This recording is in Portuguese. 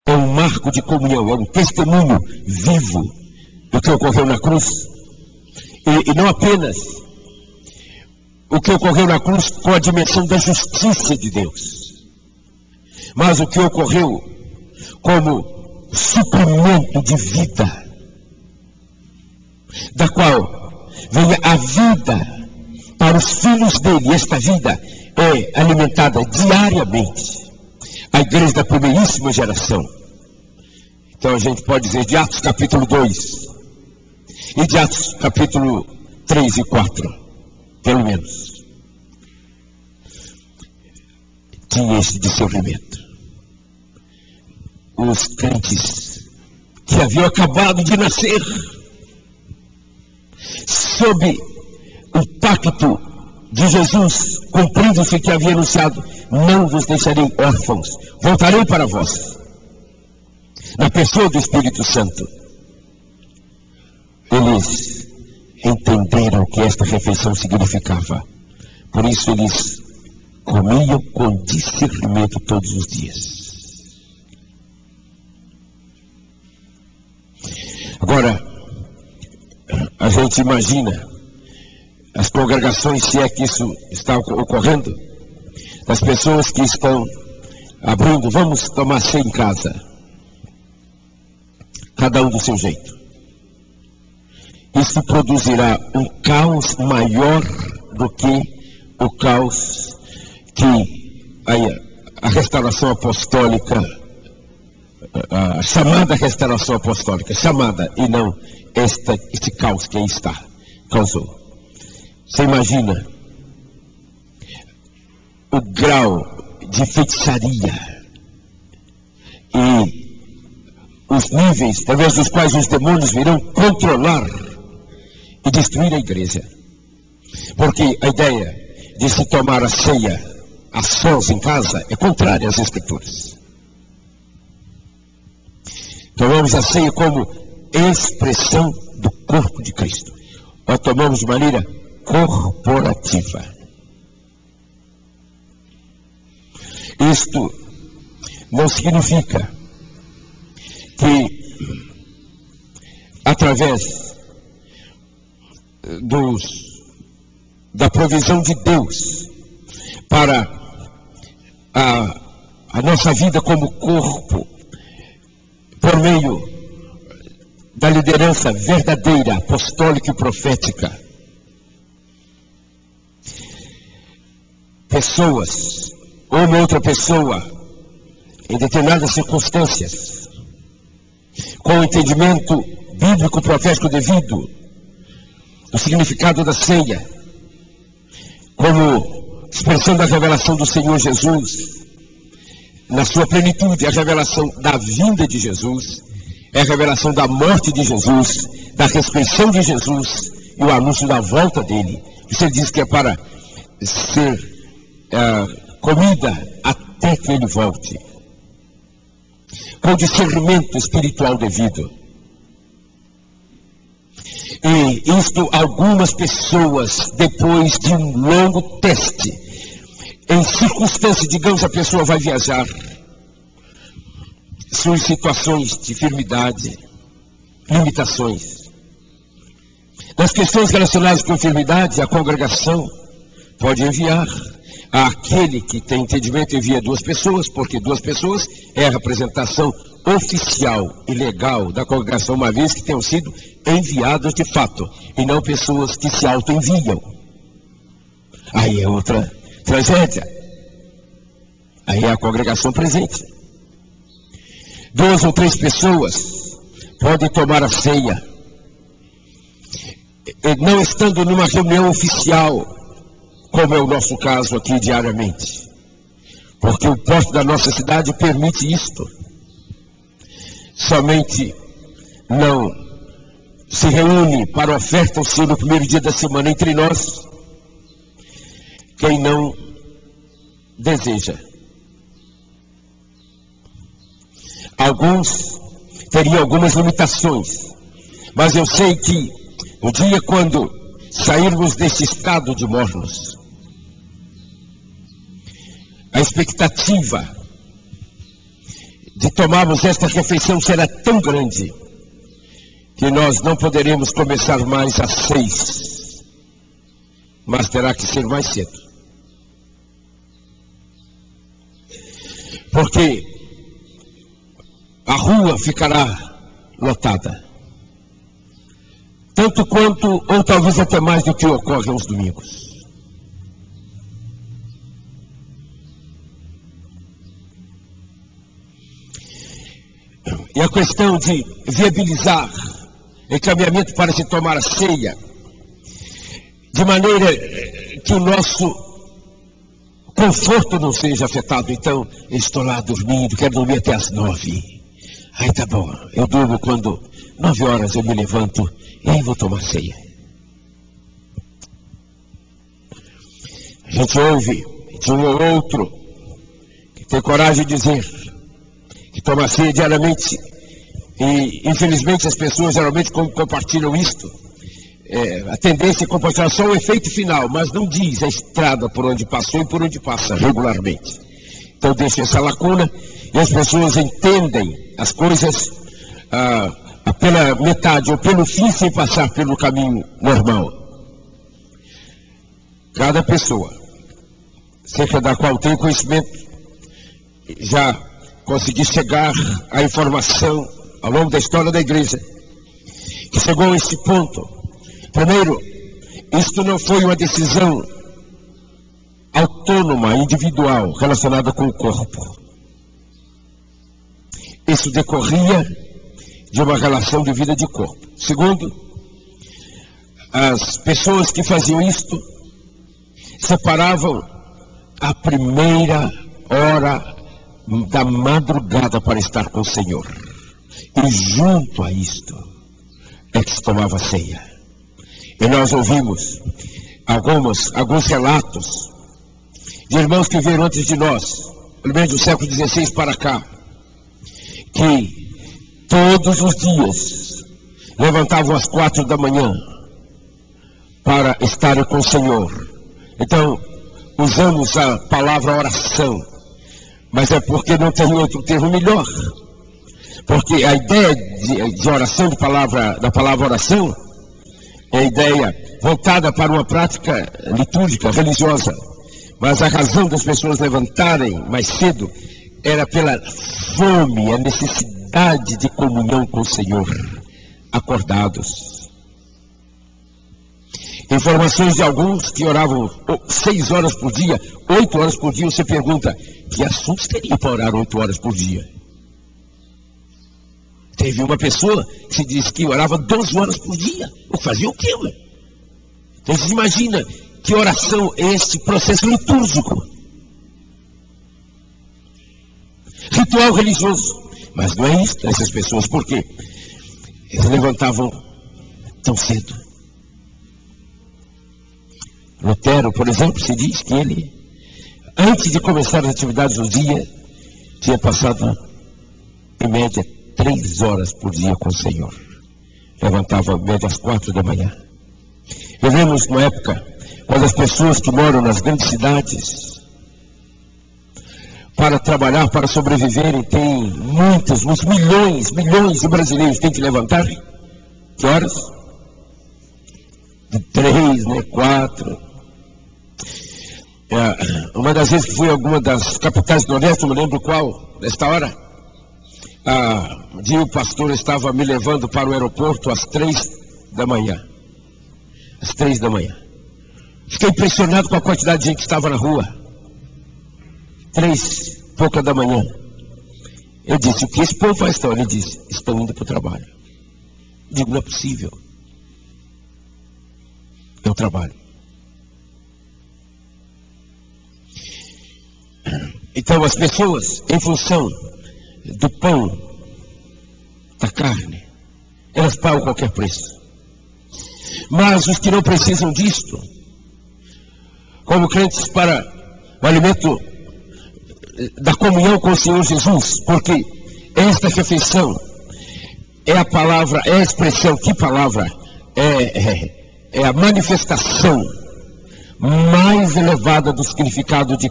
é um marco de comunhão, é um testemunho vivo do que ocorreu na cruz. E não apenas o que ocorreu na cruz com a dimensão da justiça de Deus, mas o que ocorreu como suprimento de vida, da qual veio a vida para os filhos dele. Esta vida é alimentada diariamente. A igreja da primeiríssima geração. Então a gente pode dizer de Atos capítulo 2 e de Atos capítulo 3 e 4, pelo menos, tinha esse discernimento. Os crentes que haviam acabado de nascer, sob o pacto de Jesus, cumprindo-se que havia anunciado: não vos deixarei órfãos, voltarei para vós, na pessoa do Espírito Santo. Eles entenderam o que esta refeição significava. Por isso eles comiam com discernimento todos os dias. Agora, a gente imagina as congregações, se é que isso está ocorrendo, das pessoas que estão abrindo: vamos tomar ceia em casa, cada um do seu jeito. Isso produzirá um caos maior do que o caos que a restauração apostólica, a chamada restauração apostólica, chamada e não este caos que aí está, causou. Você imagina o grau de feitiçaria e os níveis através dos quais os demônios virão controlar e destruir a igreja. Porque a ideia de se tomar a ceia a sós em casa é contrária às Escrituras. Tomamos a ceia como expressão do corpo de Cristo. Nós tomamos de maneira corporativa. Isto não significa que através da provisão de Deus para a nossa vida como corpo, por meio da liderança verdadeira, apostólica e profética, pessoas, ou uma outra pessoa, em determinadas circunstâncias, com o entendimento bíblico profético devido, o significado da ceia, como expressão da revelação do Senhor Jesus, na sua plenitude, a revelação da vinda de Jesus, é a revelação da morte de Jesus, da ressurreição de Jesus e o anúncio da volta dele. Você diz que é para ser comida até que ele volte, com discernimento espiritual devido. E isto, algumas pessoas, depois de um longo teste, em circunstâncias, digamos, a pessoa vai viajar, são situações de enfermidade, limitações. Nas questões relacionadas com a enfermidade, a congregação pode enviar. Aquele que tem entendimento envia 2 pessoas, porque 2 pessoas é a representação oficial e legal da congregação, uma vez que tenham sido enviadas de fato, e não pessoas que se auto-enviam. Aí é outra tragédia. Aí é a congregação presente. 2 ou 3 pessoas podem tomar a ceia, não estando numa reunião oficial, como é o nosso caso aqui diariamente, porque o posto da nossa cidade permite isto. Somente não se reúne para oferta ao Senhor no primeiro dia da semana entre nós quem não deseja. Alguns teriam algumas limitações, mas eu sei que o dia quando sairmos desse estado de mornos, a expectativa de tomarmos esta refeição será tão grande que nós não poderemos começar mais às 6, mas terá que ser mais cedo. Porque a rua ficará lotada. Tanto quanto, ou talvez até mais do que ocorre aos domingos. E a questão de viabilizar encaminhamento para se tomar a ceia, de maneira que o nosso conforto não seja afetado. Então, eu estou lá dormindo, quero dormir até as 9. Aí tá bom, eu durmo quando 9 horas eu me levanto e aí vou tomar ceia. A gente ouve de um ou outro que tem coragem de dizer que toma ceia diariamente, e infelizmente as pessoas geralmente compartilham isto, a tendência é compartilhar só o efeito final, mas não diz a estrada por onde passou e por onde passa regularmente. Então deixa essa lacuna e as pessoas entendem as coisas pela metade ou pelo fim, sem passar pelo caminho normal. Cada pessoa, cerca da qual tem conhecimento, já consegui chegar à informação ao longo da história da igreja, que chegou a esse ponto. Primeiro, isto não foi uma decisão autônoma, individual, relacionada com o corpo. Isso decorria de uma relação de vida de corpo. Segundo, as pessoas que faziam isto separavam a primeira hora da madrugada para estar com o Senhor. E junto a isto é que se tomava ceia. E nós ouvimos alguns relatos de irmãos que vieram antes de nós, pelo menos do século XVI para cá, que todos os dias levantavam às 4 da manhã para estarem com o Senhor. Então, usamos a palavra oração, mas é porque não tem outro termo melhor. Porque a ideia de oração, da palavra oração, é a ideia voltada para uma prática litúrgica, religiosa. Mas a razão das pessoas levantarem mais cedo era pela fome, a necessidade de comunhão com o Senhor, acordados. Informações de alguns que oravam 6 horas por dia, 8 horas por dia. Você pergunta, que assuntos teria para orar 8 horas por dia? Teve uma pessoa que se disse que orava 12 horas por dia. Fazia o quê, ué? Então você imagina que oração é este processo litúrgico, ritual religioso. Mas não é isso dessas pessoas. Por quê? Eles levantavam tão cedo. Lutero, por exemplo, se diz que ele, antes de começar as atividades do dia, tinha passado, em média, 3 horas por dia com o Senhor. Levantava, em média, às 4 da manhã. Vivemos numa época quando as pessoas que moram nas grandes cidades, para trabalhar, para sobreviverem, tem muitos milhões de brasileiros têm que levantar. Que horas? De 3, 4. Uma das vezes que fui a alguma das capitais do Nordeste, não me lembro qual, nesta hora, um dia o pastor estava me levando para o aeroporto às 3 da manhã. Às 3 da manhã. Fiquei impressionado com a quantidade de gente que estava na rua. 3 e pouca da manhã. Eu disse, o que esse povo faz? Ele disse, estão indo para o trabalho. Eu digo, não é possível. É o trabalho. Então as pessoas, em função do pão, da carne, elas pagam qualquer preço. Mas os que não precisam disto, como crentes para o alimento da comunhão com o Senhor Jesus, porque esta refeição é a palavra, é a expressão, que palavra? É a manifestação mais elevada do significado de